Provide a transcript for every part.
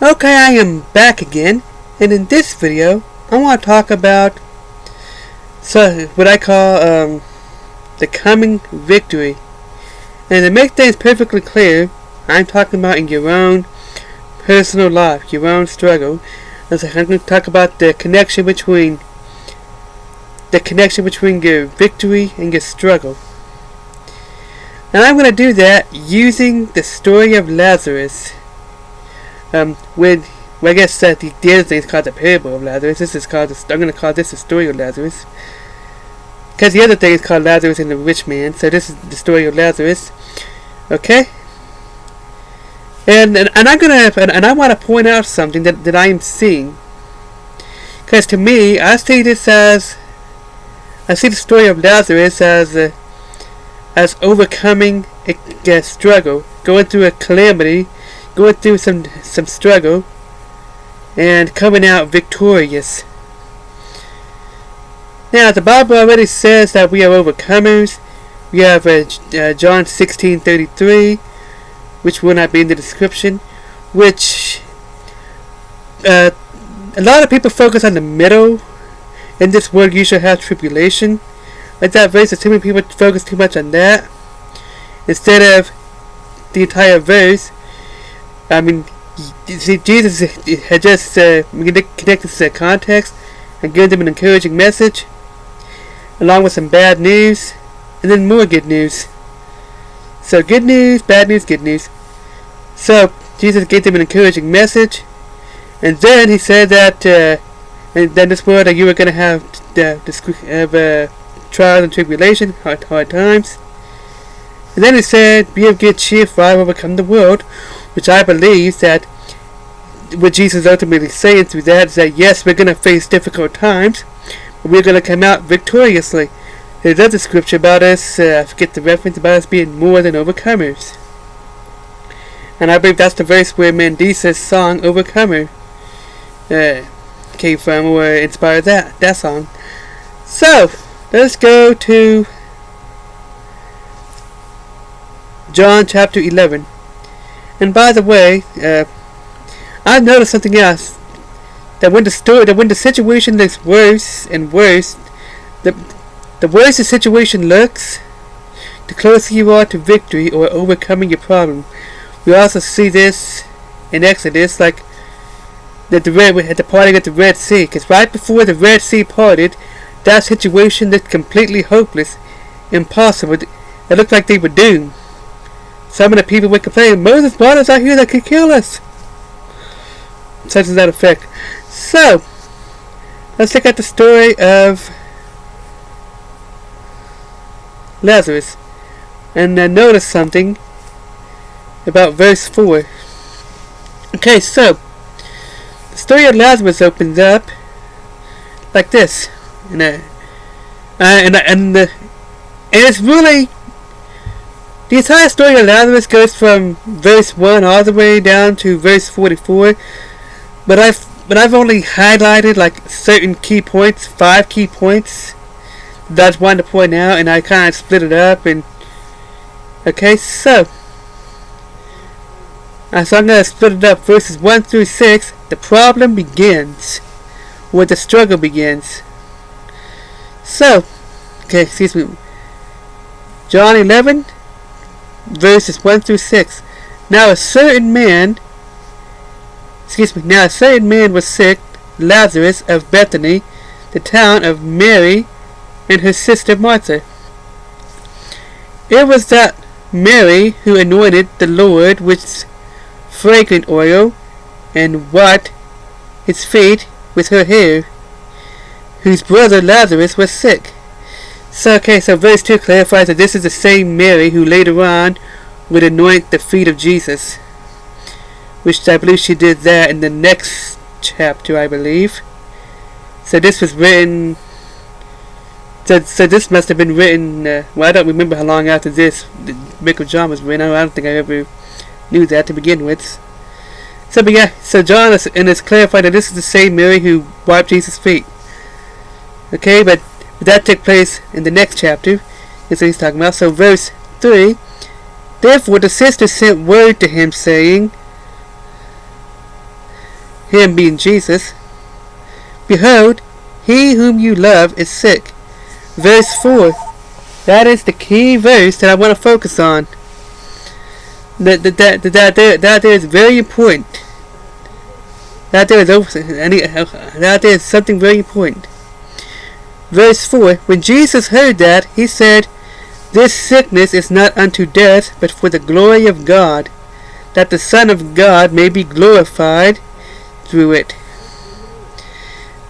Okay, I am back again, and in this video, I want to talk about what I call the coming victory. And to make things perfectly clear, I'm talking about in your own personal life, your own struggle. I'm going to talk about the connection between your victory and your struggle. And I'm going to do that using the story of Lazarus. I guess that the other thing is called the parable of Lazarus. I'm going to call this the story of Lazarus, because the other thing is called Lazarus and the rich man. So this is the story of Lazarus. Okay. And I want to point out something that I am seeing, because to me, I see the story of Lazarus as overcoming a struggle, going through a calamity, going through some struggle, and coming out victorious. Now, the Bible already says that we are overcomers. We have John 16:33, which will not be in the description, which a lot of people focus on the middle. In this world you shall have tribulation. Like that verse, too many people focus too much on that instead of the entire verse. I mean, see, Jesus had just connected to the context and given them an encouraging message, along with some bad news, and then more good news. So good news, bad news, good news. So Jesus gave them an encouraging message, and then he said that in this world that you were going to have trials and tribulation, hard times. And then he said, "Be of good cheer, for I have overcome the world," which I believe that what Jesus is ultimately saying through that is that yes, we're going to face difficult times, but we're going to come out victoriously. There's another scripture about us, I forget the reference, about us being more than overcomers. And I believe that's the verse where Mendisa's song Overcomer came from, or inspired that song. So, let's go to John chapter 11. And by the way, I've noticed something else. That when the situation looks worse and worse, the worse the situation looks, the closer you are to victory or overcoming your problem. We also see this in Exodus, like at the parting at the Red Sea. Because right before the Red Sea parted, that situation looked completely hopeless, impossible. It looked like they were doomed. Some of the people would complain, "Moses brought us out here that could kill us." Such as that effect. So, let's look at the story of Lazarus. And notice something about verse 4. Okay, so, the story of Lazarus opens up like this. And it's really, the entire story of Lazarus goes from verse 1 all the way down to verse 44. But I've only highlighted like certain key points, 5 key points that I just wanted to point out, and I kind of split it up. And okay, so I'm going to split it up. Verses 1 through 6, the problem begins, where the struggle begins. So, okay, excuse me. John 11, verses 1 through 6. Now a certain man was sick, Lazarus of Bethany, the town of Mary and her sister Martha. It was that Mary who anointed the Lord with fragrant oil, and wiped his feet with her hair, whose brother Lazarus was sick. So verse 2 clarifies that this is the same Mary who later on would anoint the feet of Jesus, which I believe she did that in the next chapter, I believe. So this was written, so this must have been written, I don't remember how long after this the book of John was written. I don't think I ever knew that to begin with. So John is clarified that this is the same Mary who wiped Jesus' feet. Okay, but that took place in the next chapter. That's what he's talking about. So verse 3, therefore the sister sent word to him, saying, him being Jesus, behold, he whom you love is sick. Verse 4. That is the key verse that I want to focus on. That there is very important. That there is something very important. Verse 4. When Jesus heard that, he said, this sickness is not unto death, but for the glory of God, that the Son of God may be glorified through it.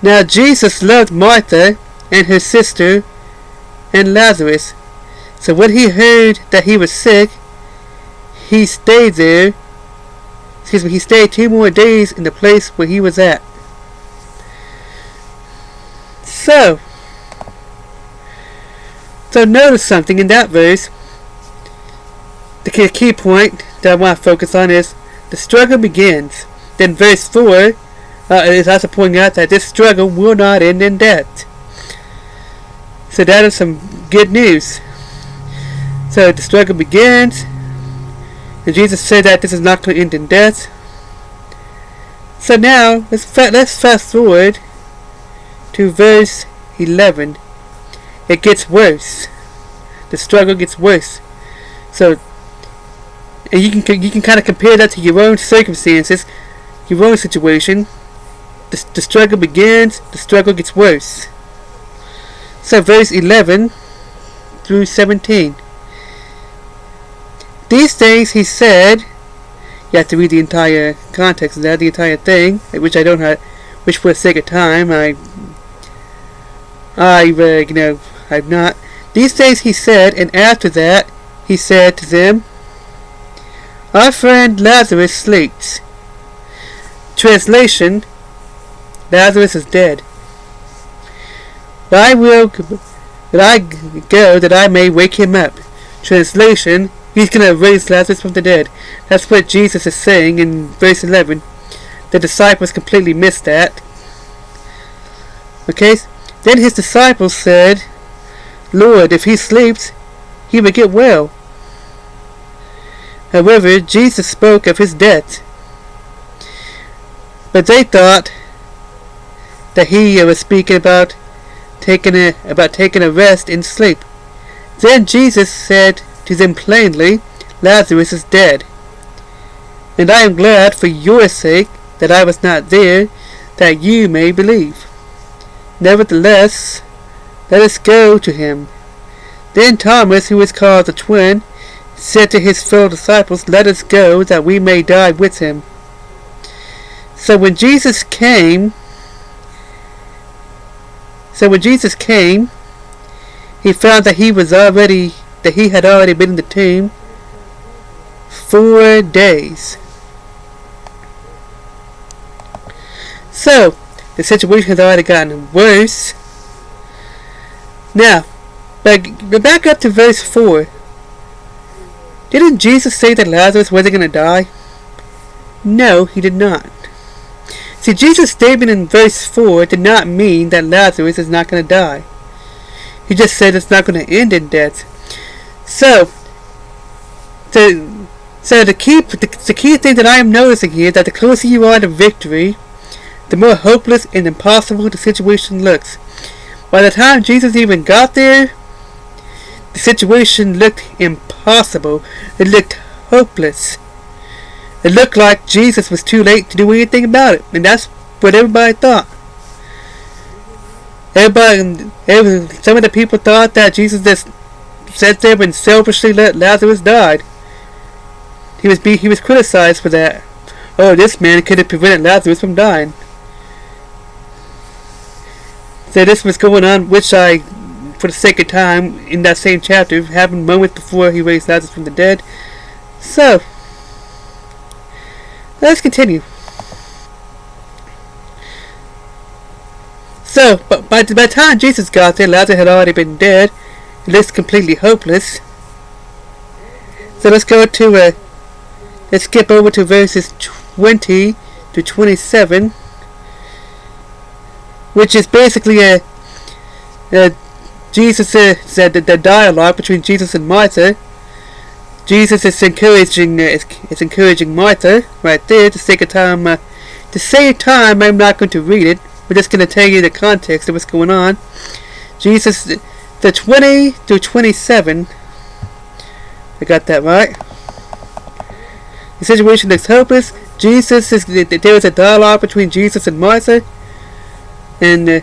Now Jesus loved Martha and her sister and Lazarus. So when he heard that he was sick, he stayed there. He stayed 2 more days in the place where he was at. So notice something in that verse. The key point that I want to focus on is the struggle begins. Then verse 4 is also pointing out that this struggle will not end in death. So that is some good news. So the struggle begins, and Jesus said that this is not going to end in death. So now let's fast forward to verse 11. It gets worse. The struggle gets worse. So, and you can kind of compare that to your own circumstances, your own situation. The struggle begins. The struggle gets worse. So verse 11 through 17. These things he said. You have to read the entire context of that, the entire thing, which I don't have, which for the sake of time I've not. These things he said, and after that he said to them, our friend Lazarus sleeps. Translation: Lazarus is dead. But I go that I may wake him up. Translation: He's going to raise Lazarus from the dead. That's what Jesus is saying in verse 11. The disciples completely missed that. Okay? Then his disciples said, Lord, if he sleeps, he will get well. However, Jesus spoke of his death. But they thought that he was speaking about taking a rest in sleep. Then Jesus said to them plainly, Lazarus is dead. And I am glad for your sake that I was not there, that you may believe. Nevertheless, let us go to him. Then Thomas, who is called the twin, said to his fellow disciples, let us go, that we may die with him. So when Jesus came, he found that he had already been in the tomb 4 days. So the situation has already gotten worse. Now, back up to verse 4. Didn't Jesus say that Lazarus wasn't going to die? No, he did not. See, Jesus' statement in verse 4 did not mean that Lazarus is not going to die. He just said it's not going to end in death. So the key thing that I am noticing here is that the closer you are to victory, the more hopeless and impossible the situation looks. By the time Jesus even got there, the situation looked impossible. It looked hopeless. It looked like Jesus was too late to do anything about it. And that's what everybody thought. Some of the people thought that Jesus just sat there and selfishly let Lazarus die. He was criticized for that. Oh, this man could have prevented Lazarus from dying. So this was going on, which I, for the sake of time, in that same chapter, happened moments before he raised Lazarus from the dead. So, let's continue. So, but by the time Jesus got there, Lazarus had already been dead. It looks completely hopeless. So let's skip over to verses 20 to 27, which is basically Jesus said the dialogue between Jesus and Martha. Jesus is encouraging Martha right there. To sake of time, To save time, I'm not going to read it. We're just going to tell you the context of what's going on. Jesus, the 20 through 27. I got that right. The situation looks hopeless. There was a dialogue between Jesus and Martha. And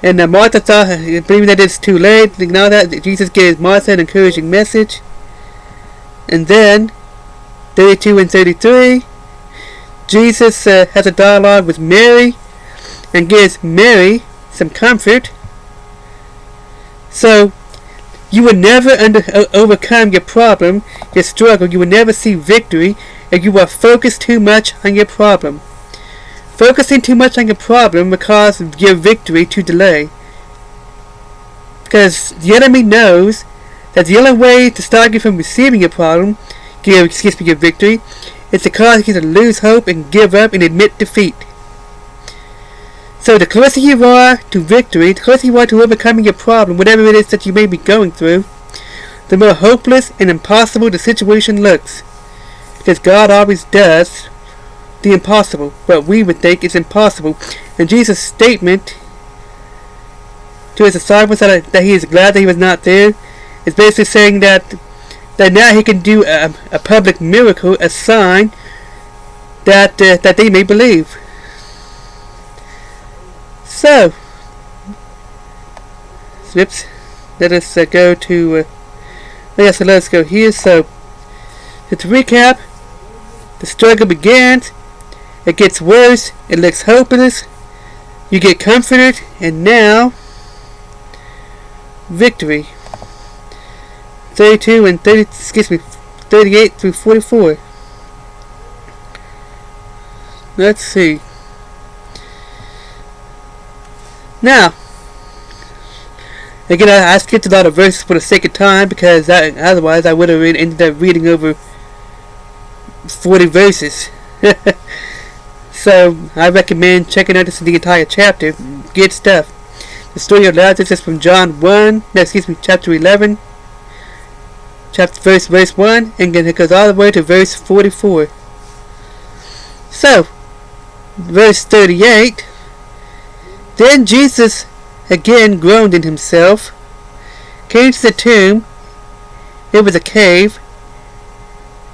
Martha thought, believing that it's too late. Now that Jesus gives Martha an encouraging message. And then, 32 and 33. Jesus has a dialogue with Mary and gives Mary some comfort. So, you will never overcome your problem, your struggle. You will never see victory if you are focused too much on your problem. Focusing too much on your problem will cause your victory to delay. Because the enemy knows that the only way to stop you from receiving your problem, your victory, is to cause you to lose hope and give up and admit defeat. So the closer you are to victory, the closer you are to overcoming your problem, whatever it is that you may be going through, the more hopeless and impossible the situation looks. Because God always does the impossible, what we would think is impossible. And Jesus' statement to his disciples that he is glad that he was not there is basically saying that now he can do a public miracle, a sign that they may believe. So, let us go to, so let's go here. So, to recap, the struggle begins, it gets worse, it looks hopeless, you get comforted, and now, victory. 32 and 38 through 44. Let's see. Now, again, I skipped a lot of verses for the sake of time because otherwise I would have ended up reading over 40 verses. So I recommend checking out the entire chapter. Good stuff. The story of Lazarus is from chapter 11, verse 1, and then it goes all the way to verse 44. So, verse 38. Then Jesus again groaned in himself, came to the tomb. It was a cave,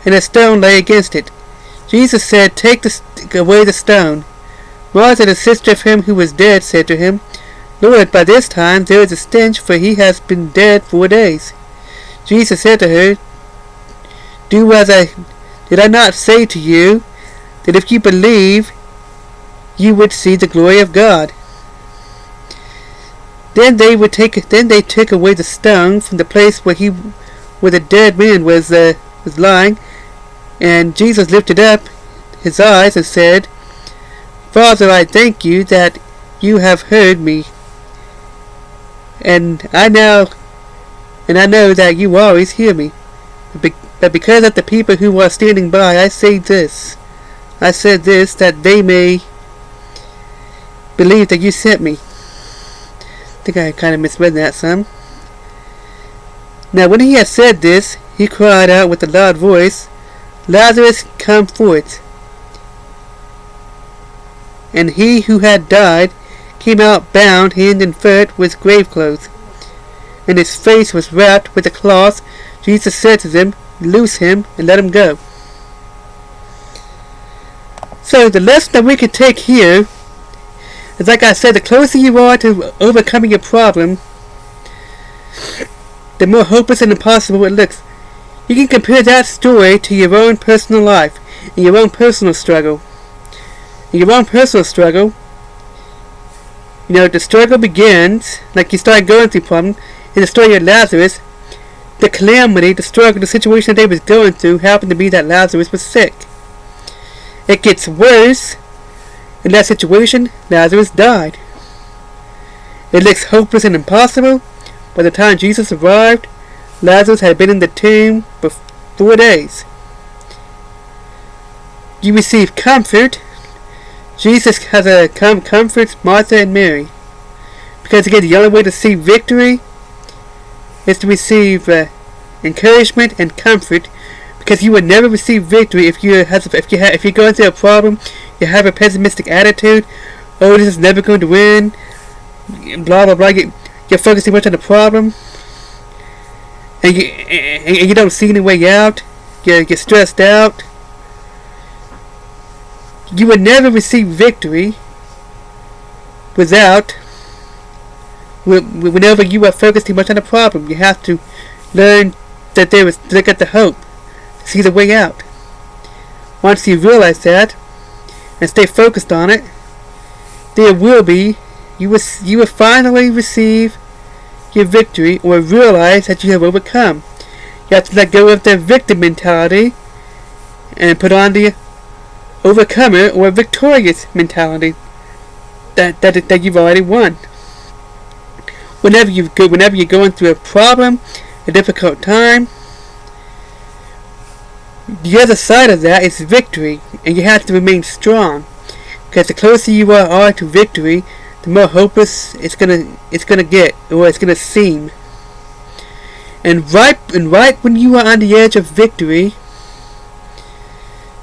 and a stone lay against it. Jesus said, "Take away the stone." Martha, the sister of him who was dead, said to him, "Lord, by this time there is a stench, for he has been dead 4 days." Jesus said to her, Did I not say to you, that if you believe, you would see the glory of God? Then they took away the stone from the place where the dead man was lying, and Jesus lifted up his eyes and said, "Father, I thank you that you have heard me, and I know that you always hear me. But because of the people who are standing by, I said this, that they may believe that you sent me." I think I kind of misread that some. Now when he had said this, he cried out with a loud voice, "Lazarus, come forth." And he who had died came out bound hand and foot with grave clothes, and his face was wrapped with a cloth. Jesus said to them, "Loose him and let him go." So the lesson that we could take here is, like I said, the closer you are to overcoming your problem, the more hopeless and impossible it looks. You can compare that story to your own personal life and your own personal struggle. In your own personal struggle, the struggle begins, like you start going through problems. In the story of Lazarus, the calamity, the struggle, the situation that they was going through happened to be that Lazarus was sick. It gets worse. In that situation, Lazarus died. It looks hopeless and impossible. By the time Jesus arrived, Lazarus had been in the tomb for 4 days. You receive comfort. Jesus has comforts Martha and Mary. Because again, the only way to see victory is to receive encouragement and comfort. because you will never receive victory if you're going through a problem. You have a pessimistic attitude. Oh, this is never going to win. Blah blah blah. You're focusing much on the problem, and you don't see any way out. You're stressed out. You will never receive victory whenever you are focused too much on the problem. You have to learn that look at the hope, see the way out. Once you realize that and stay focused on it, you will finally receive your victory, or realize that you have overcome. You have to let go of the victim mentality and put on the overcomer or victorious mentality that you've already won. Whenever you're going through a problem, a difficult time, the other side of that is victory, and you have to remain strong. Because the closer you are to victory, the more hopeless it's gonna get, or it's gonna seem. And right when you are on the edge of victory,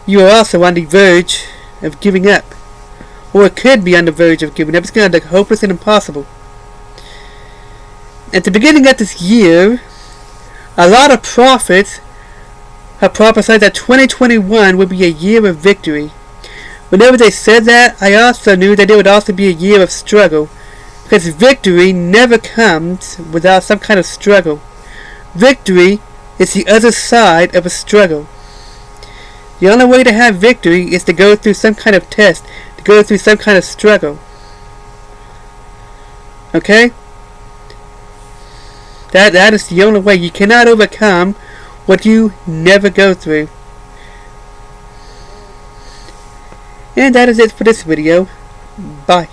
you are also on the verge of giving up, or it could be on the verge of giving up. It's gonna look hopeless and impossible. At the beginning of this year, a lot of prophets have prophesied that 2021 would be a year of victory. Whenever they said that, I also knew that it would also be a year of struggle, because victory never comes without some kind of struggle. Victory is the other side of a struggle. The only way to have victory is to go through some kind of test, to go through some kind of struggle. Okay? That is the only way. You cannot overcome what you never go through. And that is it for this video. Bye.